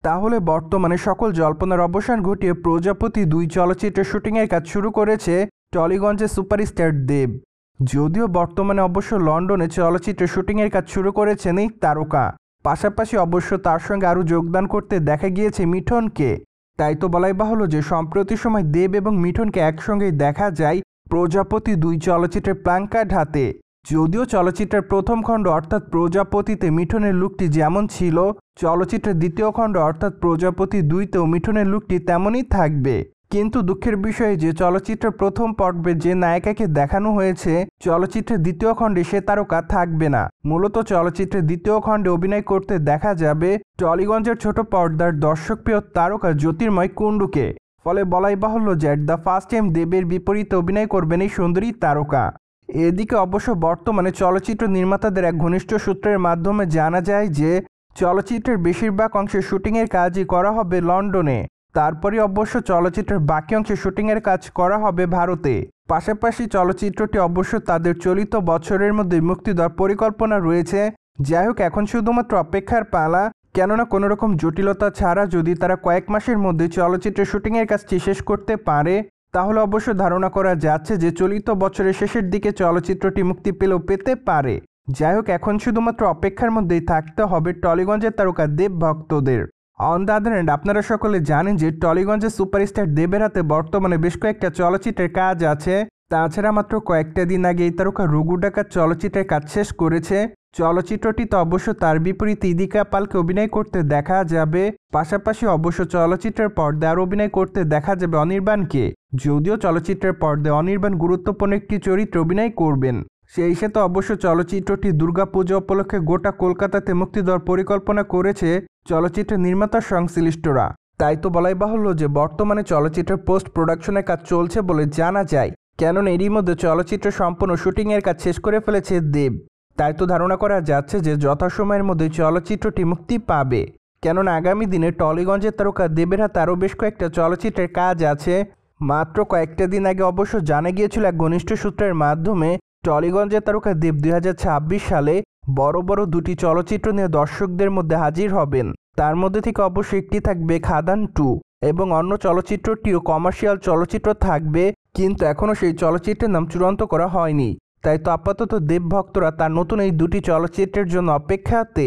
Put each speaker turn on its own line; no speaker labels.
তাহলে বর্তমানে সকল জল্পনার অবসান ঘটিয়ে প্রজাপতি ২ চলচ্চিত্রের শুটিংয়ের কাজ শুরু করেছে টলিগঞ্জের সুপারস্টার দেব। যদিও বর্তমানে অবশ্য লন্ডনে চলচ্চিত্রের শুটিংয়ের কাজ শুরু করেছেন এই তারকা। পাশাপাশি অবশ্য তার সঙ্গে আরও যোগদান করতে দেখা গিয়েছে মিঠনকে। তাই তো বলাই বাহুল্য যে সম্প্রতি সময় দেব এবং মিঠনকে একসঙ্গেই দেখা যায় প্রজাপতি ২ চলচ্চিত্রের প্ল্যাকার্ড হাতে। যদিও চলচ্চিত্রের প্রথম খণ্ড অর্থাৎ প্রজাপতিতে মিঠনের লুকটি যেমন ছিল, চলচ্চিত্রের দ্বিতীয় খণ্ড অর্থাৎ প্রজাপতি ২তেও মিঠনের লুকটি তেমনই থাকবে। কিন্তু দুঃখের বিষয় যে চলচ্চিত্রের প্রথম পর্বে যে নায়িকাকে দেখানো হয়েছে, চলচ্চিত্রের দ্বিতীয় খণ্ডে সে তারকা থাকবে না। মূলত চলচ্চিত্রের দ্বিতীয় খণ্ডে অভিনয় করতে দেখা যাবে টলিগঞ্জের ছোট পর্দার দর্শকপ্রিয় তারকা জ্যোতির্ময় কুণ্ডুকে। ফলে বলাই বাহুল্য যে অ্যাট দ্য ফার্স্ট টাইম দেবের বিপরীতে অভিনয় করবেন এই সুন্দরী তারকা। এদিকে অবশ্য বর্তমানে চলচ্চিত্র নির্মাতাদের এক ঘনিষ্ঠ সূত্রের মাধ্যমে জানা যায় যে চলচ্চিত্রের বেশিরভাগ অংশের শুটিংয়ের কাজই করা হবে লন্ডনে। তারপরে অবশ্য চলচ্চিত্রের বাকি অংশে শুটিংয়ের কাজ করা হবে ভারতে। পাশাপাশি চলচ্চিত্রটি অবশ্য তাদের চলিত বছরের মধ্যে মুক্তি দেওয়ার পরিকল্পনা রয়েছে। যাই হোক, এখন শুধুমাত্র অপেক্ষার পালা। কেননা কোনোরকম জটিলতা ছাড়া যদি তারা কয়েক মাসের মধ্যে চলচ্চিত্রের শুটিংয়ের কাজটি শেষ করতে পারে, তাহলে অবশ্য ধারণা করা যাচ্ছে যে চলিত বছরের শেষের দিকে চলচ্চিত্রটি মুক্তি পেলেও পেতে পারে। যাই হোক, এখন শুধুমাত্র অপেক্ষার মধ্যেই থাকতে হবে টলিগঞ্জের তারকা দেব ভক্তদের। অন দ্য আদার হ্যান্ড, আপনারা সকলে জানেন যে টলিগঞ্জের সুপারস্টার দেবের হাতে বর্তমানে বেশ কয়েকটা চলচ্চিত্রের কাজ আছে। তাছাড়া মাত্র কয়েকটা দিন আগে এই তারকা রঘু ডাকাত চলচ্চিত্রের কাজ শেষ করেছে। চলচ্চিত্রটিতে অবশ্য তার বিপরীতে ইদিকা পালকে অভিনয় করতে দেখা যাবে। পাশাপাশি অবশ্য চলচ্চিত্রের পর্দায় আরও অভিনয় করতে দেখা যাবে অনির্বাণকে। যদিও চলচ্চিত্রের পর্দায় অনির্বাণ গুরুত্বপূর্ণ একটি চরিত্রে অভিনয় করবেন। সেই সাথে অবশ্য চলচ্চিত্রটি দুর্গাপূজা উপলক্ষে গোটা কলকাতাতে মুক্তি দেওয়ার পরিকল্পনা করেছে চলচ্চিত্রের নির্মাতা সংশ্লিষ্টরা। তাই তো বলাই বাহুল্য যে বর্তমানে চলচ্চিত্রের পোস্ট প্রোডাকশনের কাজ চলছে বলে জানা যায়। কেননা এরই মধ্যে চলচ্চিত্র সম্পূর্ণ শুটিংয়ের কাজ শেষ করে ফেলেছে দেব। তাই তো ধারণা করা যাচ্ছে যে যথাসময়ের মধ্যে চলচ্চিত্রটি মুক্তি পাবে। কেননা আগামী দিনে টলিগঞ্জের তারকা দেবের হাতে আরও বেশ কয়েকটা চলচ্চিত্রের কাজ আছে। মাত্র কয়েকটা দিন আগে অবশ্য জানা গিয়েছিল এক ঘনিষ্ঠ সূত্রের মাধ্যমে টলিগঞ্জের তারকা দেব ২০২৬ সালে বড় বড় ২টি চলচ্চিত্র নিয়ে দর্শকদের মধ্যে হাজির হবেন। তার মধ্যে থেকে অবশ্যই একটি থাকবে খাদান 2 এবং অন্য চলচ্চিত্রটিও কমার্শিয়াল চলচ্চিত্র থাকবে, কিন্তু এখনও সেই চলচ্চিত্রের নাম চূড়ান্ত করা হয়নি। তাই তো আপাতত দেব ভক্তরা তার নতুন এই 2টি চলচ্চিত্রের জন্য অপেক্ষাতে।